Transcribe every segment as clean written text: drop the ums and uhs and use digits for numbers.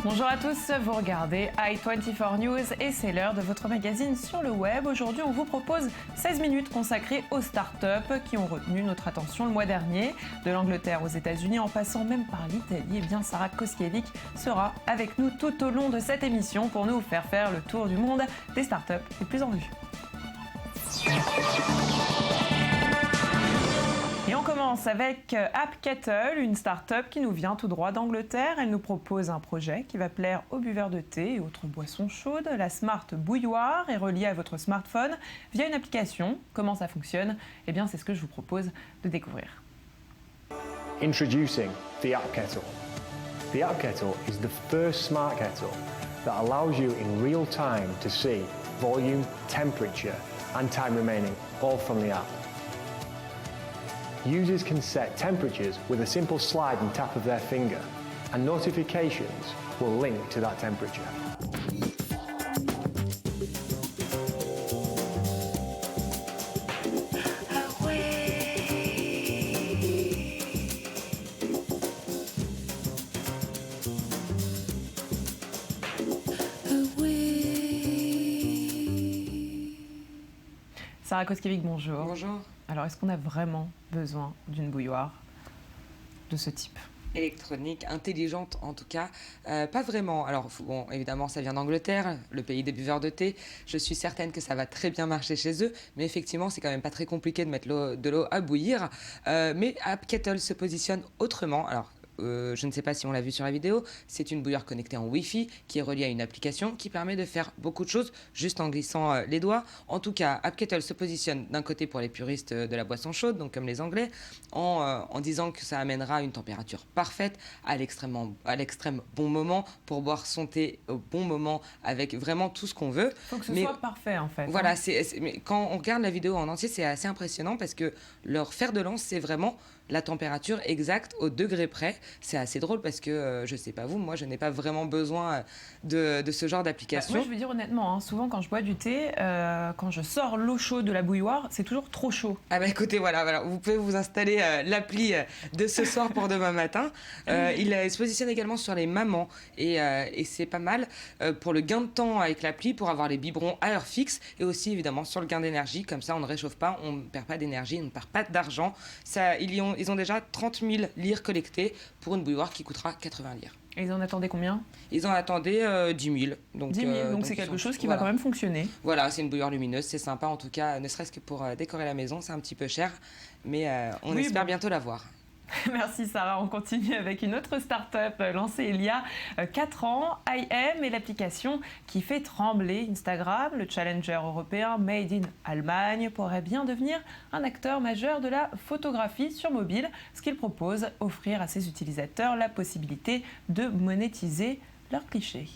Bonjour à tous, vous regardez i24 News et c'est l'heure de votre magazine sur le web. Aujourd'hui, on vous propose 16 minutes consacrées aux startups qui ont retenu notre attention le mois dernier. De l'Angleterre aux États-Unis en passant même par l'Italie, eh bien Sarah Koskiewicz sera avec nous tout au long de cette émission pour nous faire le tour du monde des startups les plus en vue. Et on commence avec AppKettle, une start-up qui nous vient tout droit d'Angleterre. Elle nous propose un projet qui va plaire aux buveurs de thé et autres boissons chaudes. La Smart Bouilloire est reliée à votre smartphone via une application. Comment ça fonctionne? Eh bien, c'est ce que je vous propose de découvrir. Introducing the AppKettle. The AppKettle is the first smart kettle that allows you in real time to see volume, temperature and time remaining, all from the app. Users can set temperatures with a simple slide and tap of their finger, and notifications will link to that temperature. Sarah Koskiewicz, bonjour. Bonjour. Alors, est-ce qu'on a vraiment besoin d'une bouilloire de ce type? Électronique, intelligente en tout cas, pas vraiment. Alors bon, évidemment ça vient d'Angleterre, le pays des buveurs de thé. Je suis certaine que ça va très bien marcher chez eux, mais effectivement c'est quand même pas très compliqué de mettre de l'eau à bouillir. Mais AppKettle se positionne autrement. Alors je ne sais pas si on l'a vu sur la vidéo, c'est une bouilloire connectée en Wi-Fi qui est reliée à une application qui permet de faire beaucoup de choses juste en glissant les doigts. En tout cas, AppKettle se positionne d'un côté pour les puristes de la boisson chaude, donc comme les Anglais, en disant que ça amènera une température parfaite à l'extrême bon moment pour boire son thé au bon moment avec vraiment tout ce qu'on veut. Il faut que ce soit parfait en fait. Voilà, mais quand on regarde la vidéo en entier, c'est assez impressionnant parce que leur fer de lance, c'est vraiment la température exacte au degré près. C'est assez drôle parce que, je sais pas vous, moi je n'ai pas vraiment besoin de ce genre d'application. Moi je veux dire honnêtement, souvent quand je bois du thé, quand je sors l'eau chaude de la bouilloire, c'est toujours trop chaud. Ah bah écoutez, voilà, vous pouvez vous installer l'appli de ce soir pour demain matin. Il se positionne également sur les mamans et c'est pas mal pour le gain de temps avec l'appli, pour avoir les biberons à heure fixe et aussi évidemment sur le gain d'énergie, comme ça on ne réchauffe pas, on ne perd pas d'énergie, on ne perd pas d'argent. Ils ont déjà 30 000 lires collectées pour une bouilloire qui coûtera 80 lires. Et ils en attendaient combien? Ils en attendaient 10 000. Donc 10 000, donc c'est quelque chose qui va quand même fonctionner. Voilà, c'est une bouilloire lumineuse, c'est sympa en tout cas, ne serait-ce que pour décorer la maison, c'est un petit peu cher, mais on espère bientôt la voir. Merci Sarah, on continue avec une autre start-up lancée il y a 4 ans, IM, et l'application qui fait trembler Instagram. Le challenger européen Made in Allemagne pourrait bien devenir un acteur majeur de la photographie sur mobile. Ce qu'il propose, offrir à ses utilisateurs la possibilité de monétiser leurs clichés.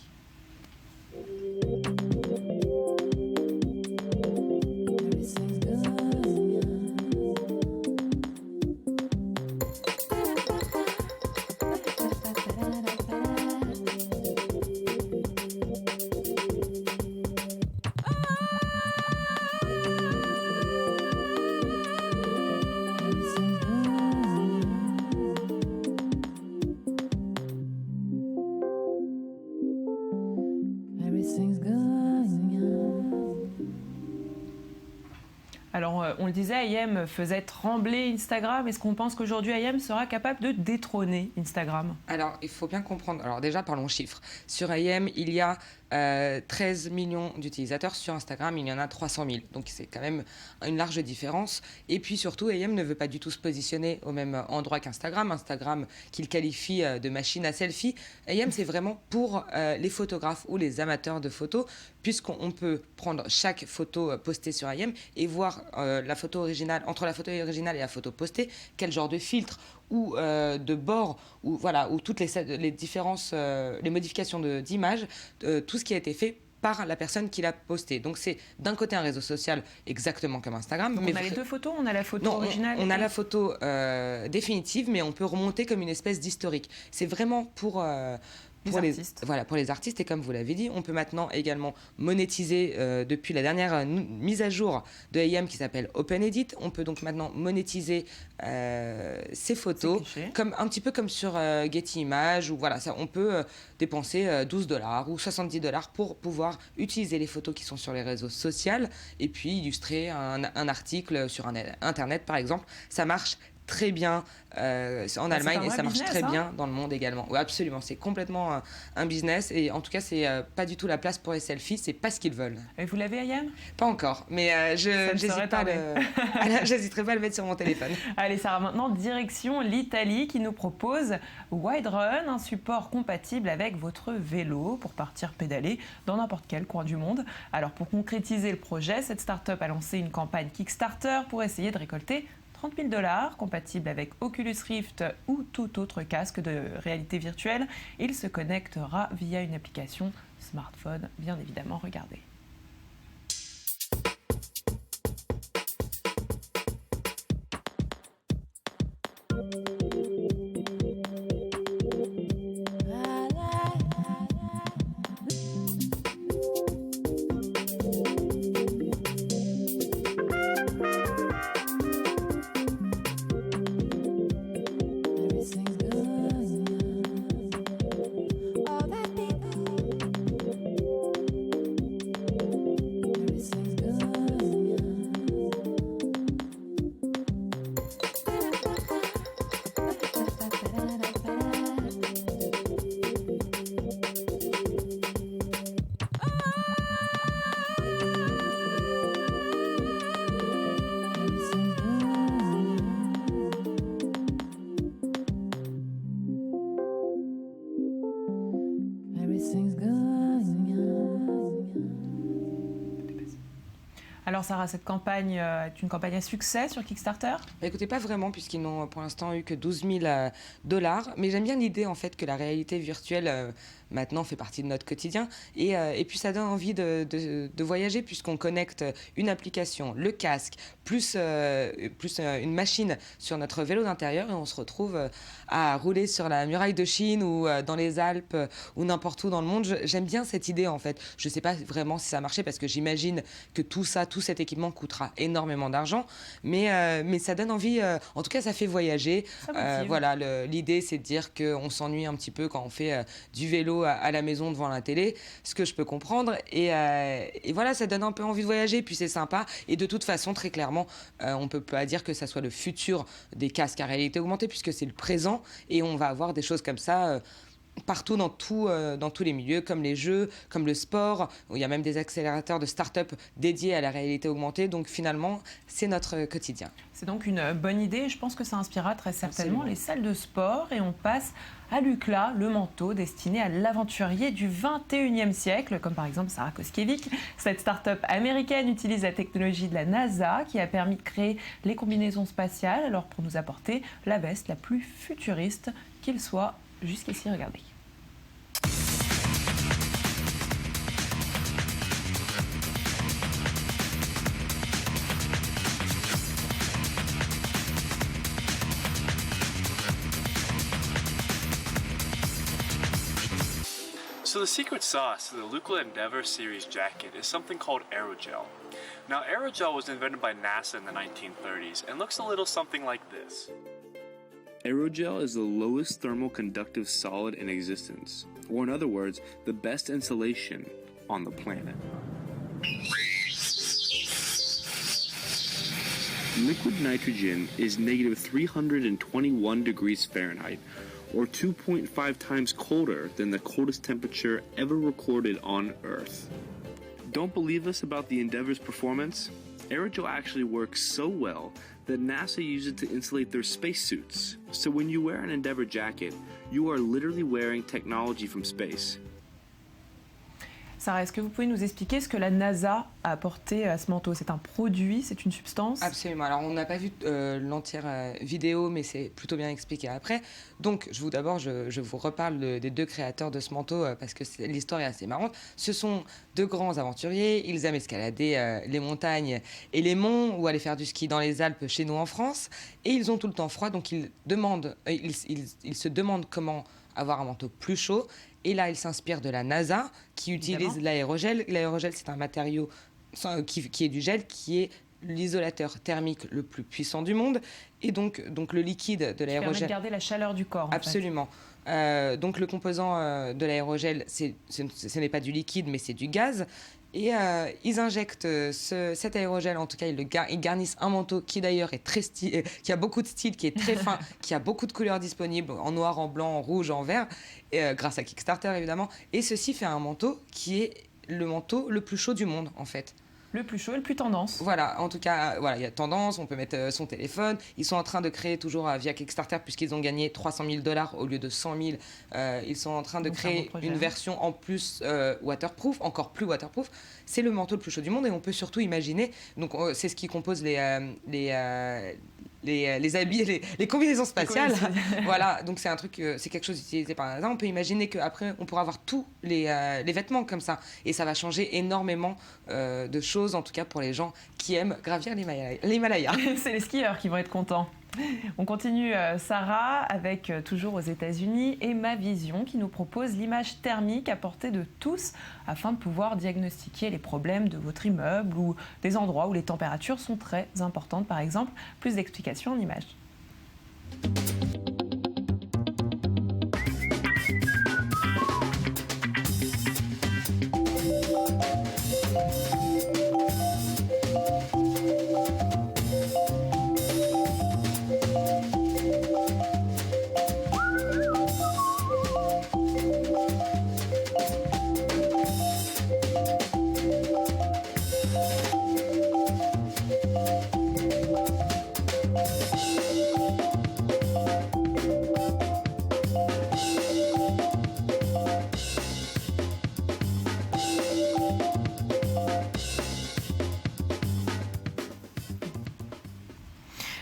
Alors, on le disait, IM faisait trembler Instagram. Est-ce qu'on pense qu'aujourd'hui, IM sera capable de détrôner Instagram? Alors, il faut bien comprendre. Alors déjà, parlons chiffres. Sur IM, il y a 13 millions d'utilisateurs. Sur Instagram, il y en a 300 000. Donc, c'est quand même une large différence. Et puis, surtout, IM ne veut pas du tout se positionner au même endroit qu'Instagram. Instagram, qu'il qualifie de machine à selfie. IM, c'est vraiment pour les photographes ou les amateurs de photos, puisqu'on peut prendre chaque photo postée sur IM et voir la photo originale, entre la photo originale et la photo postée, quel genre de filtre ou de bord, ou voilà, ou toutes les différences, les modifications d'image, tout ce qui a été fait par la personne qui l'a posté. Donc c'est d'un côté un réseau social exactement comme Instagram. Donc mais on a les deux photos, on a la photo originale. On a la photo définitive, mais on peut remonter comme une espèce d'historique. C'est vraiment Pour les artistes. Et comme vous l'avez dit, on peut maintenant également monétiser depuis la dernière mise à jour de AM qui s'appelle OpenEdit. On peut donc maintenant monétiser ces photos, un petit peu comme sur Getty Images. On peut dépenser $12 ou $70 pour pouvoir utiliser les photos qui sont sur les réseaux sociaux et puis illustrer un article sur Internet, par exemple. Ça marche très bien en Allemagne et ça marche très bien dans le monde également. Oui, absolument, c'est complètement un business et en tout cas, c'est pas du tout la place pour les selfies, c'est pas ce qu'ils veulent. Et vous l'avez, Ayam ? Pas encore, mais j'hésiterai pas à le mettre sur mon téléphone. Allez, Sarah, maintenant, direction l'Italie qui nous propose WideRun, un support compatible avec votre vélo pour partir pédaler dans n'importe quel coin du monde. Alors, pour concrétiser le projet, cette start-up a lancé une campagne Kickstarter pour essayer de récolter $30 000, compatible avec Oculus Rift ou tout autre casque de réalité virtuelle. Il se connectera via une application smartphone, bien évidemment. Regardez. Alors Sarah, cette campagne est une campagne à succès sur Kickstarter ? Écoutez, pas vraiment, puisqu'ils n'ont pour l'instant eu que $12 000. Mais j'aime bien l'idée en fait que la réalité virtuelle maintenant fait partie de notre quotidien. Et puis ça donne envie de voyager, puisqu'on connecte une application, le casque, plus une machine sur notre vélo d'intérieur, et on se retrouve à rouler sur la muraille de Chine ou dans les Alpes ou n'importe où dans le monde. J'aime bien cette idée en fait. Je ne sais pas vraiment si ça a marché, parce que j'imagine que tout cet équipement coûtera énormément d'argent, mais ça donne envie, en tout cas ça fait voyager. L'idée c'est de dire qu'on s'ennuie un petit peu quand on fait du vélo à la maison devant la télé, ce que je peux comprendre, et voilà, ça donne un peu envie de voyager, puis c'est sympa, et de toute façon très clairement on peut pas dire que ça soit le futur des casques à réalité augmentée, puisque c'est le présent, et on va avoir des choses comme ça partout dans tous les milieux, comme les jeux, comme le sport, où il y a même des accélérateurs de start-up dédiés à la réalité augmentée. Donc finalement, c'est notre quotidien. C'est donc une bonne idée. Je pense que ça inspirera très certainement les salles de sport. Et on passe à l'UCLA, le manteau destiné à l'aventurier du 21e siècle, comme par exemple Sarah Koskiewicz. Cette start-up américaine utilise la technologie de la NASA qui a permis de créer les combinaisons spatiales, alors pour nous apporter la veste la plus futuriste qu'il soit jusqu'ici. Regardez. So the secret sauce to the Lukla Endeavour series jacket is something called aerogel. Now aerogel was invented by NASA in the 1930s and looks a little something like this. Aerogel is the lowest thermal conductive solid in existence, or in other words, the best insulation on the planet. Liquid nitrogen is negative 321 degrees Fahrenheit, or 2.5 times colder than the coldest temperature ever recorded on Earth. Don't believe us about the Endeavour's performance? Aerogel actually works so well that NASA used it to insulate their spacesuits. So when you wear an Endeavour jacket, you are literally wearing technology from space. Sarah, est-ce que vous pouvez nous expliquer ce que la NASA a apporté à ce manteau ? C'est un produit, c'est une substance ? Absolument. Alors, on n'a pas vu l'entière vidéo, mais c'est plutôt bien expliqué après. Donc, je vous reparle des deux créateurs de ce manteau parce que l'histoire est assez marrante. Ce sont deux grands aventuriers. Ils aiment escalader les montagnes et les monts ou aller faire du ski dans les Alpes chez nous en France. Et ils ont tout le temps froid, donc ils se demandent comment avoir un manteau plus chaud. Et là, il s'inspire de la NASA qui utilise l'aérogel. L'aérogel, c'est un matériau qui est du gel, qui est l'isolateur thermique le plus puissant du monde. Et donc le liquide de l'aérogel... Qui permet de garder la chaleur du corps. Absolument. Donc le composant de l'aérogel, ce n'est pas du liquide, mais c'est du gaz. Et ils injectent cet aérogel, en tout cas ils garnissent un manteau qui d'ailleurs est très stylé, qui a beaucoup de style, qui est très fin, qui a beaucoup de couleurs disponibles, en noir, en blanc, en rouge, en vert, grâce à Kickstarter évidemment. Et ceci fait un manteau qui est le manteau le plus chaud du monde en fait. Le plus chaud et le plus tendance. Voilà, en tout cas, voilà, il y a tendance, on peut mettre son téléphone. Ils sont en train de créer, toujours via Kickstarter, puisqu'ils ont gagné $300,000 au lieu de 100 000, ils sont en train de créer une version en plus waterproof, encore plus waterproof. C'est le manteau le plus chaud du monde et on peut surtout imaginer, donc c'est ce qui compose les habits, les combinaisons spatiales. Voilà, donc c'est un truc, c'est quelque chose utilisé par NASA. On peut imaginer qu'après, on pourra avoir tous les vêtements comme ça. Et ça va changer énormément de choses, en tout cas pour les gens qui aiment gravir l'Himalaya. C'est les skieurs qui vont être contents. On continue, Sarah, avec toujours aux États-Unis, Emma Vision qui nous propose l'image thermique à portée de tous afin de pouvoir diagnostiquer les problèmes de votre immeuble ou des endroits où les températures sont très importantes, par exemple. Plus d'explications en images.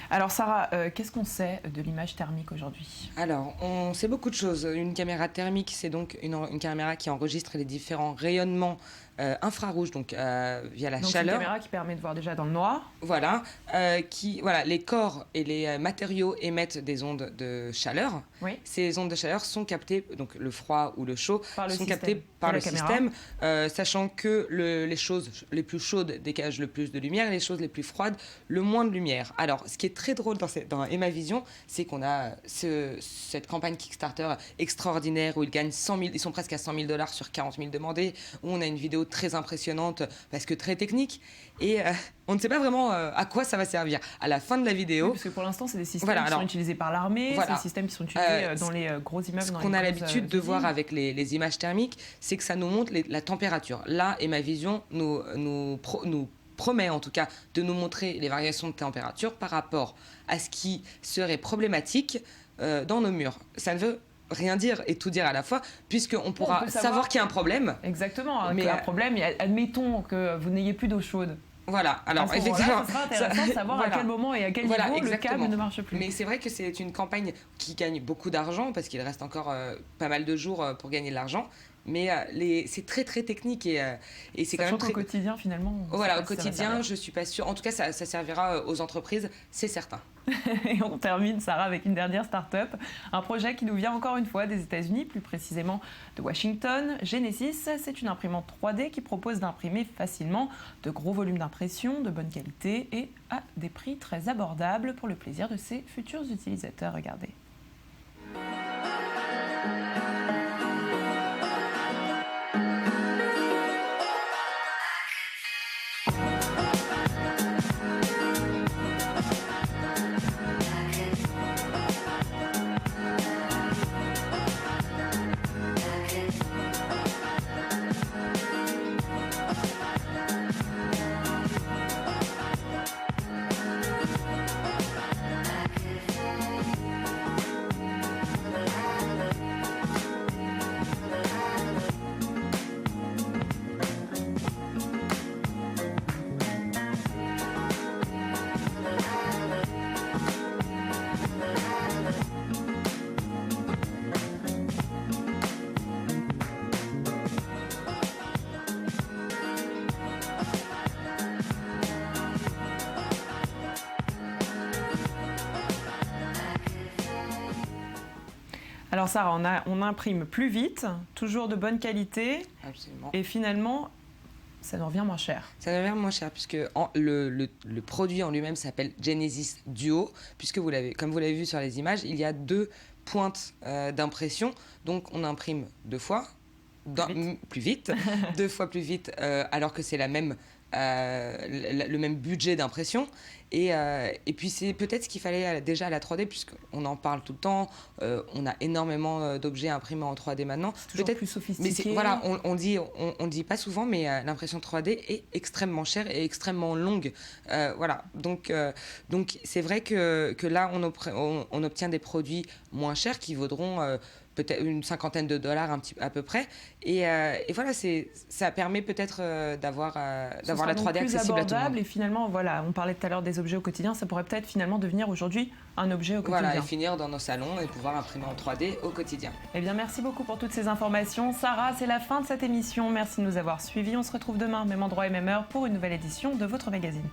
Alors Sarah, qu'est-ce qu'on sait de l'image thermique aujourd'hui ? Alors, on sait beaucoup de choses. Une caméra thermique, c'est donc une caméra qui enregistre les différents rayonnements infrarouges, donc via la donc chaleur. C'est une caméra qui permet de voir déjà dans le noir. Voilà, les corps et les matériaux émettent des ondes de chaleur. Oui. Ces ondes de chaleur sont captées, donc le froid ou le chaud, sont captées par le caméra. système, sachant que les choses les plus chaudes dégagent le plus de lumière et les choses les plus froides, le moins de lumière. Alors, ce qui est très drôle dans Emma Vision, c'est qu'on a cette campagne Kickstarter extraordinaire où ils sont presque à $100,000 sur 40 000 demandés, où on a une vidéo très impressionnante parce que très technique et on ne sait pas vraiment à quoi ça va servir à la fin de la vidéo. Oui, parce que pour l'instant c'est des systèmes qui sont utilisés par l'armée, c'est des systèmes qui sont utilisés dans les gros immeubles. Ce qu'on a l'habitude de voir avec les images thermiques, c'est que ça nous montre la température. Là, Emma Vision nous promet en tout cas de nous montrer les variations de température par rapport à ce qui serait problématique dans nos murs. Ça ne veut rien dire et tout dire à la fois, puisqu'on pourra savoir qu'il y a un problème. Exactement, mais un problème, admettons que vous n'ayez plus d'eau chaude. Voilà, alors effectivement. Ce sera intéressant de savoir à quel moment et à quel niveau le câble ne marche plus. Mais c'est vrai que c'est une campagne qui gagne beaucoup d'argent, parce qu'il reste encore pas mal de jours pour gagner de l'argent. Mais c'est très très technique et c'est quand même très... au quotidien finalement. Voilà, au quotidien, je suis pas sûre. En tout cas, ça servira aux entreprises, c'est certain. Et on termine, Sarah, avec une dernière start-up, un projet qui nous vient encore une fois des États-Unis, plus précisément de Washington. Genesis, c'est une imprimante 3D qui propose d'imprimer facilement de gros volumes d'impression de bonne qualité et à des prix très abordables pour le plaisir de ses futurs utilisateurs. Regardez. Alors Sarah, on imprime plus vite, toujours de bonne qualité, Absolument. et finalement, ça nous revient moins cher. Ça devient moins cher puisque le produit en lui-même s'appelle Genesis Duo, puisque comme vous l'avez vu sur les images, il y a 2 pointes d'impression, donc on imprime 2 fois, plus vite 2 fois plus vite, alors que c'est le même budget d'impression. Et puis c'est peut-être ce qu'il fallait déjà à la 3D, puisqu'on en parle tout le temps, on a énormément d'objets imprimés en 3D maintenant. C'est toujours peut-être plus sophistiqué. Mais voilà, on dit pas souvent, mais l'impression 3D est extrêmement chère et extrêmement longue. Voilà, donc c'est vrai que là, on obtient des produits moins chers qui vaudront peut-être une cinquantaine de dollars à peu près. Et voilà, ça permet peut-être d'avoir la 3D accessible à tout le monde. Et finalement, voilà, on parlait tout à l'heure des objets au quotidien, ça pourrait peut-être finalement devenir aujourd'hui un objet au quotidien. Voilà, et finir dans nos salons et pouvoir imprimer en 3D au quotidien. Eh bien, merci beaucoup pour toutes ces informations. Sarah, c'est la fin de cette émission. Merci de nous avoir suivis. On se retrouve demain, même endroit et même heure, pour une nouvelle édition de votre magazine.